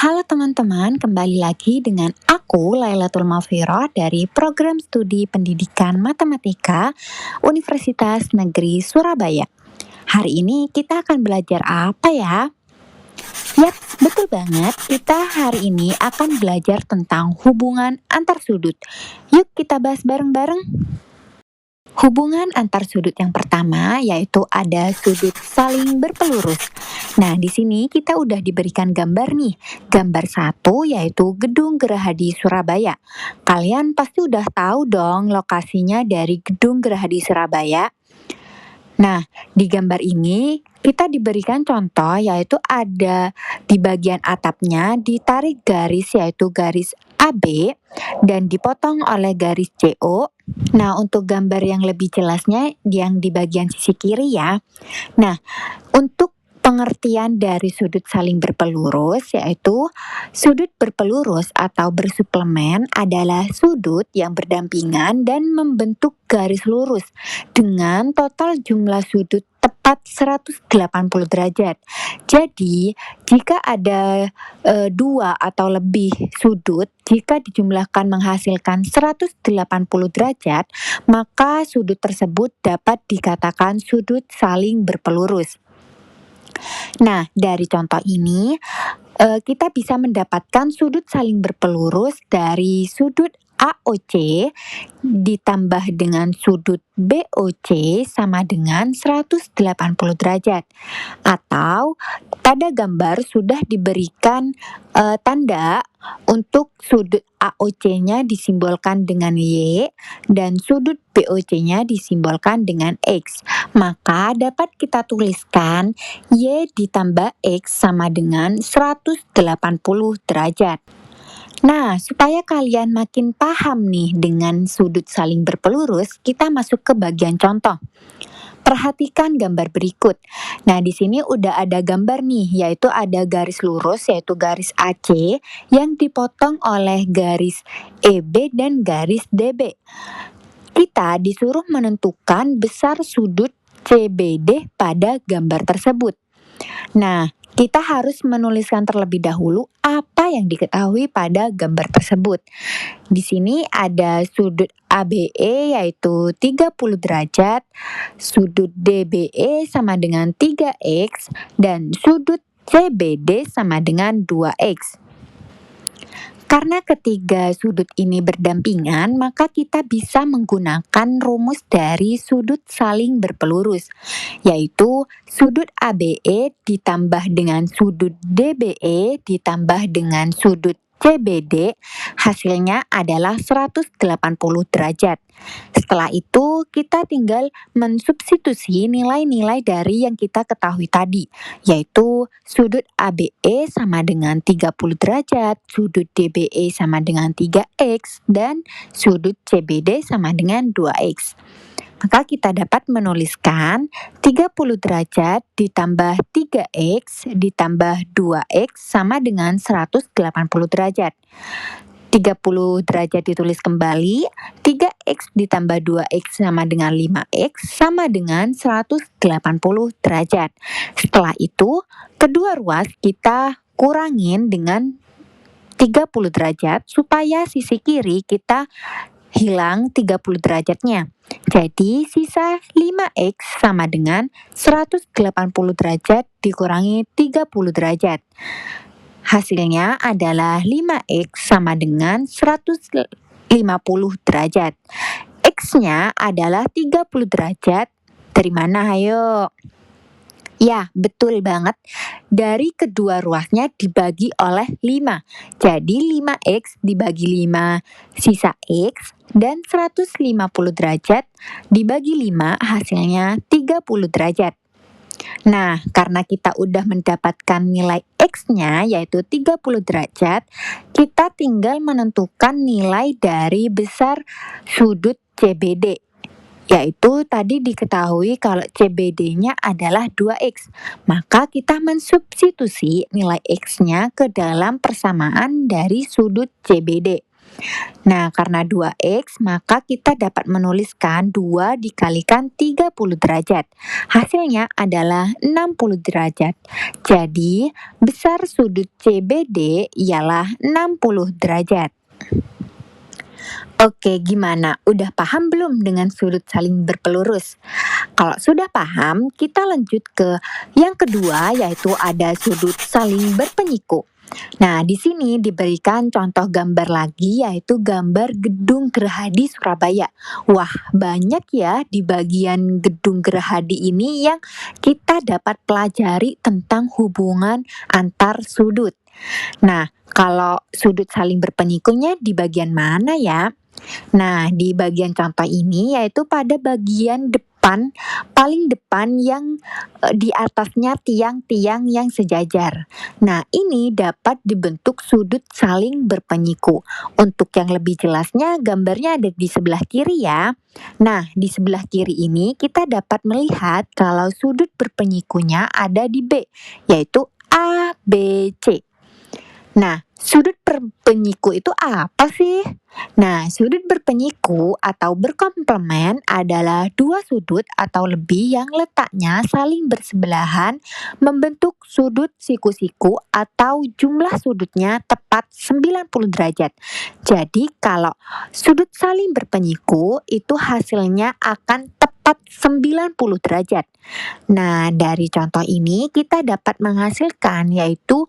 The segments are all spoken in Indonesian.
Halo teman-teman, kembali lagi dengan aku Lailatul Mafira dari Program Studi Pendidikan Matematika Universitas Negeri Surabaya. Hari ini kita akan belajar apa ya? Yap, betul banget. Kita hari ini akan belajar tentang hubungan antar sudut. Yuk kita bahas bareng-bareng. Hubungan antar sudut yang pertama yaitu ada sudut saling berpelurus. Nah, di sini kita udah diberikan gambar nih. Gambar satu yaitu Gedung Gerahadi Surabaya. Kalian pasti udah tahu dong lokasinya dari Gedung Gerahadi Surabaya. Nah, di gambar ini kita diberikan contoh yaitu ada di bagian atapnya ditarik garis yaitu garis AB dan dipotong oleh garis CO. Nah, untuk gambar yang lebih jelasnya yang di bagian sisi kiri ya. Nah, untuk pengertian dari sudut saling berpelurus yaitu sudut berpelurus atau bersuplemen adalah sudut yang berdampingan dan membentuk garis lurus dengan total jumlah sudut tepat 180 derajat. Jadi, jika ada dua atau lebih sudut, jika dijumlahkan menghasilkan 180 derajat, maka sudut tersebut dapat dikatakan sudut saling berpelurus. Nah, dari contoh ini, kita bisa mendapatkan sudut saling berpelurus dari sudut AOC ditambah dengan sudut BOC sama dengan 180 derajat. Atau pada gambar sudah diberikan tanda untuk sudut AOC-nya disimbolkan dengan Y dan sudut BOC-nya disimbolkan dengan X. Maka dapat kita tuliskan Y ditambah X sama dengan 180 derajat. Nah, supaya kalian makin paham nih dengan sudut saling berpelurus, kita masuk ke bagian contoh. Perhatikan gambar berikut. Nah, di sini udah ada gambar nih, yaitu ada garis lurus, yaitu garis AC, yang dipotong oleh garis EB dan garis DB. Kita disuruh menentukan besar sudut CBD pada gambar tersebut. Nah, kita harus menuliskan terlebih dahulu apa yang diketahui pada gambar tersebut. Di sini ada sudut ABE yaitu 30 derajat, sudut DBE sama dengan 3X, dan sudut CBD sama dengan 2X. Karena ketiga sudut ini berdampingan, maka kita bisa menggunakan rumus dari sudut saling berpelurus, yaitu sudut ABE ditambah dengan sudut DBE ditambah dengan sudut CBD, hasilnya adalah 180 derajat. Setelah itu, kita tinggal mensubstitusi nilai-nilai dari yang kita ketahui tadi, yaitu sudut ABE sama dengan 30 derajat, sudut DBE sama dengan 3X, dan sudut CBD sama dengan 2X. Maka kita dapat menuliskan 30 derajat ditambah 3X ditambah 2X sama dengan 180 derajat. 30 derajat ditulis kembali, 3X ditambah 2X sama dengan 5X sama dengan 180 derajat. Setelah itu, kedua ruas kita kurangin dengan 30 derajat supaya sisi kiri kita hilang 30 derajatnya. Jadi sisa 5X sama dengan 180 derajat dikurangi 30 derajat. Hasilnya adalah 5X sama dengan 150 derajat. X-nya adalah 30 derajat. Dari mana ayo? Ya, betul banget. Dari kedua ruasnya dibagi oleh 5. Jadi 5X dibagi 5 sisa X dan 150 derajat dibagi 5 hasilnya 30 derajat. Nah, karena kita udah mendapatkan nilai X-nya yaitu 30 derajat, kita tinggal menentukan nilai dari besar sudut CBD. Yaitu tadi diketahui kalau CBD-nya adalah 2X. Maka kita mensubstitusi nilai X-nya ke dalam persamaan dari sudut CBD. Nah, karena 2x, maka kita dapat menuliskan 2 dikalikan 30 derajat. Hasilnya adalah 60 derajat. Jadi, besar sudut CBD ialah 60 derajat. Oke, gimana? Udah paham belum dengan sudut saling berpelurus? Kalau sudah paham, kita lanjut ke yang kedua, yaitu ada sudut saling berpenyiku. Nah, di sini diberikan contoh gambar lagi, yaitu gambar Gedung Gerahadi Surabaya. Wah, banyak ya di bagian Gedung Gerahadi ini yang kita dapat pelajari tentang hubungan antar sudut. Nah, kalau sudut saling berpenyikunya di bagian mana ya? Nah, di bagian contoh ini yaitu pada bagian depan, paling depan yang di atasnya tiang-tiang yang sejajar. Nah, ini dapat dibentuk sudut saling berpenyiku. Untuk yang lebih jelasnya, gambarnya ada di sebelah kiri ya. Nah, di sebelah kiri ini kita dapat melihat kalau sudut berpenyikunya ada di B, yaitu A, B, C. Nah, sudut berpenyiku itu apa sih? Nah, sudut berpenyiku atau berkomplemen adalah dua sudut atau lebih yang letaknya saling bersebelahan membentuk sudut siku-siku atau jumlah sudutnya tepat 90 derajat. Jadi, kalau sudut saling berpenyiku itu hasilnya akan tepat 90 derajat. Nah, dari contoh ini kita dapat menghasilkan yaitu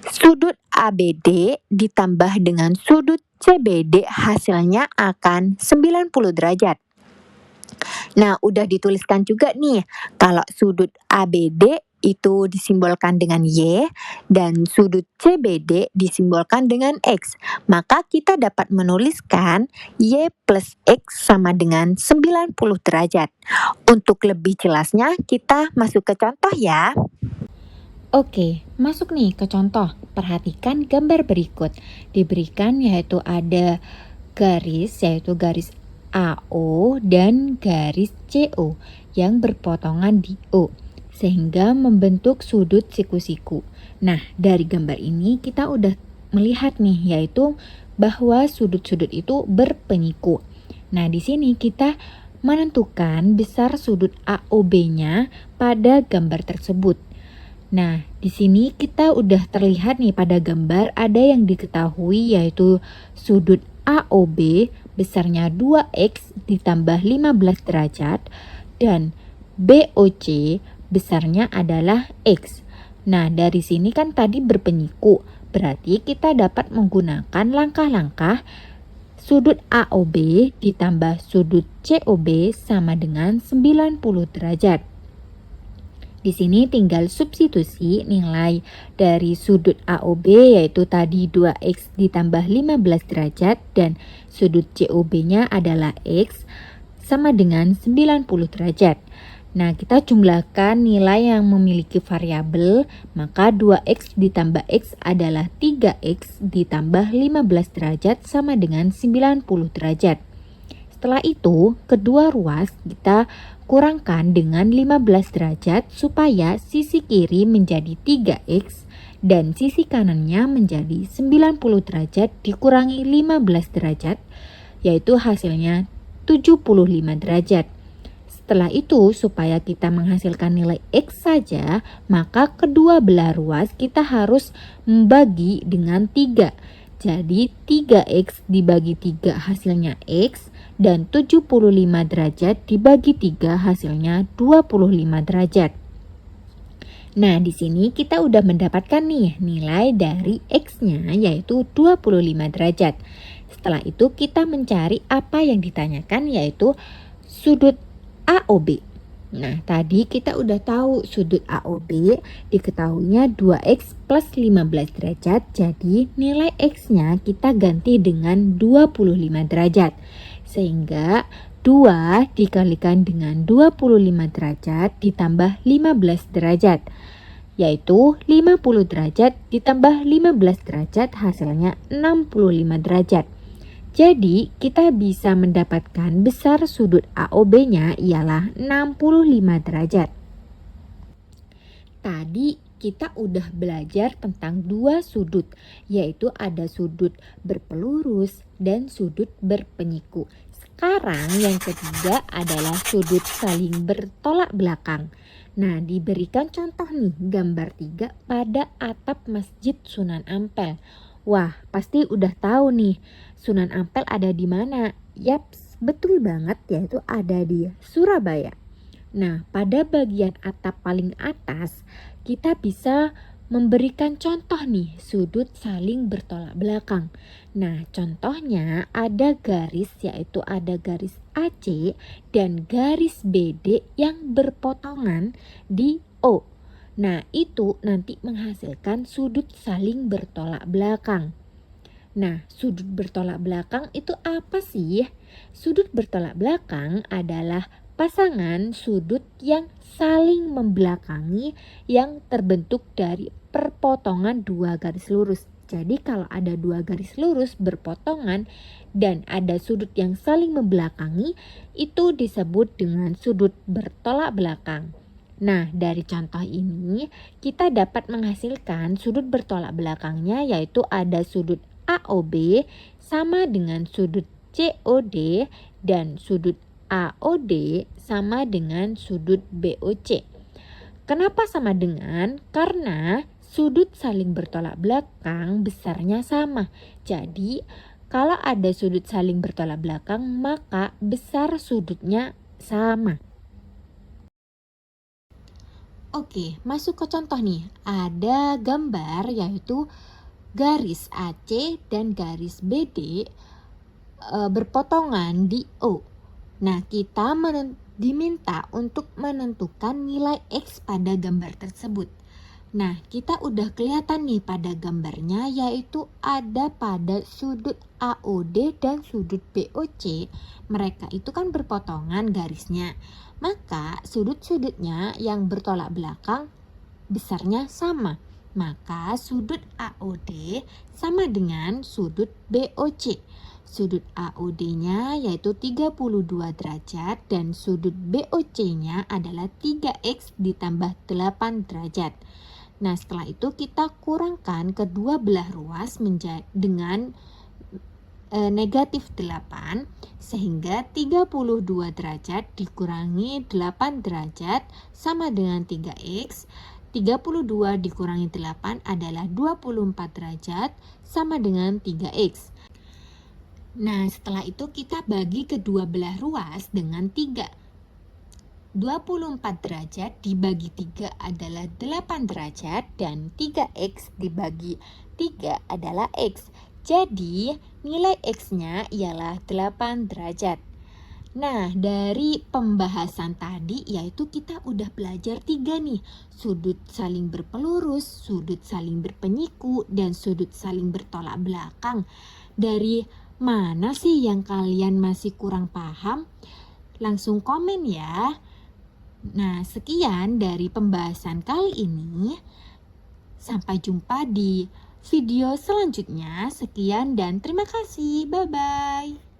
sudut ABD ditambah dengan sudut CBD hasilnya akan 90 derajat. Nah, udah dituliskan juga nih, kalau sudut ABD itu disimbolkan dengan Y dan sudut CBD disimbolkan dengan X. Maka kita dapat menuliskan Y plus X sama dengan 90 derajat. Untuk lebih jelasnya, kita masuk ke contoh ya. Oke, masuk nih ke contoh. Perhatikan gambar berikut. Diberikan yaitu ada garis, yaitu garis AO dan garis CO yang berpotongan di O, sehingga membentuk sudut siku-siku. Nah, dari gambar ini kita udah melihat nih, yaitu bahwa sudut-sudut itu berpenyiku. Nah, di sini kita menentukan besar sudut AOB-nya pada gambar tersebut. Nah, di sini kita udah terlihat nih pada gambar ada yang diketahui yaitu sudut AOB besarnya 2x ditambah 15 derajat dan BOC besarnya adalah x. Nah, dari sini kan tadi berpenyiku, berarti kita dapat menggunakan langkah-langkah sudut AOB ditambah sudut COB sama dengan 90 derajat. Di sini tinggal substitusi nilai dari sudut AOB yaitu tadi 2x ditambah 15 derajat dan sudut COB-nya adalah x sama dengan 90 derajat. Nah, kita jumlahkan nilai yang memiliki variabel, maka 2x ditambah x adalah 3x ditambah 15 derajat sama dengan 90 derajat. Setelah itu, kedua ruas kita kurangkan dengan 15 derajat supaya sisi kiri menjadi 3x dan sisi kanannya menjadi 90 derajat dikurangi 15 derajat, yaitu hasilnya 75 derajat. Setelah itu, supaya kita menghasilkan nilai x saja, maka kedua belah ruas kita harus membagi dengan 3. Jadi 3x dibagi 3 hasilnya x dan 75 derajat dibagi 3 hasilnya 25 derajat. Nah, di sini kita udah mendapatkan nih nilai dari x-nya yaitu 25 derajat. Setelah itu kita mencari apa yang ditanyakan yaitu sudut AOB. Nah, tadi kita udah tahu sudut AOB diketahuinya 2x plus 15 derajat. Jadi nilai x-nya kita ganti dengan 25 derajat. Sehingga 2 dikalikan dengan 25 derajat ditambah 15 derajat. Yaitu 50 derajat ditambah 15 derajat hasilnya 65 derajat. Jadi, kita bisa mendapatkan besar sudut AOB-nya ialah 65 derajat. Tadi kita udah belajar tentang dua sudut, yaitu ada sudut berpelurus dan sudut berpenyiku. Sekarang yang ketiga adalah sudut saling bertolak belakang. Nah, diberikan contoh nih gambar 3 pada atap Masjid Sunan Ampel. Wah, pasti udah tahu nih Sunan Ampel ada di mana. Yaps, betul banget, yaitu ada di Surabaya. Nah, pada bagian atap paling atas, kita bisa memberikan contoh nih sudut saling bertolak belakang. Nah, contohnya ada garis, yaitu ada garis AC dan garis BD yang berpotongan di O. Nah, itu nanti menghasilkan sudut saling bertolak belakang. Nah, sudut bertolak belakang itu apa sih? Sudut bertolak belakang adalah pasangan sudut yang saling membelakangi yang terbentuk dari perpotongan dua garis lurus. Jadi kalau ada dua garis lurus berpotongan dan ada sudut yang saling membelakangi, itu disebut dengan sudut bertolak belakang. Nah, dari contoh ini kita dapat menghasilkan sudut bertolak belakangnya, yaitu ada sudut AOB sama dengan sudut COD dan sudut AOD sama dengan sudut BOC. Kenapa sama dengan? Karena sudut saling bertolak belakang besarnya sama. Jadi, kalau ada sudut saling bertolak belakang, maka besar sudutnya sama. Oke, masuk ke contoh nih. Ada gambar yaitu garis AC dan garis BD berpotongan di O. Nah, kita diminta untuk menentukan nilai X pada gambar tersebut. Nah, kita udah kelihatan nih pada gambarnya, yaitu ada pada sudut AOD dan sudut BOC. Mereka itu kan berpotongan garisnya. Maka sudut-sudutnya yang bertolak belakang besarnya sama. Maka sudut AOD sama dengan sudut BOC. Sudut AOD-nya yaitu 32 derajat dan sudut BOC-nya adalah 3X ditambah 8 derajat. Nah, setelah itu kita kurangkan kedua belah ruas dengan negatif 8, sehingga 32 derajat dikurangi 8 derajat sama dengan 3X. 32 dikurangi 8 adalah 24 derajat sama dengan 3X. Nah, setelah itu kita bagi kedua belah ruas dengan 3. 24 derajat dibagi 3 adalah 8 derajat dan 3X dibagi 3 adalah X. Jadi, nilai X-nya ialah 8 derajat. Nah, dari pembahasan tadi yaitu kita udah belajar 3 nih. Sudut saling berpelurus, sudut saling berpenyiku, dan sudut saling bertolak belakang. Dari mana sih yang kalian masih kurang paham? Langsung komen ya. Nah, sekian dari pembahasan kali ini. Sampai jumpa di video selanjutnya. Sekian dan terima kasih. Bye-bye.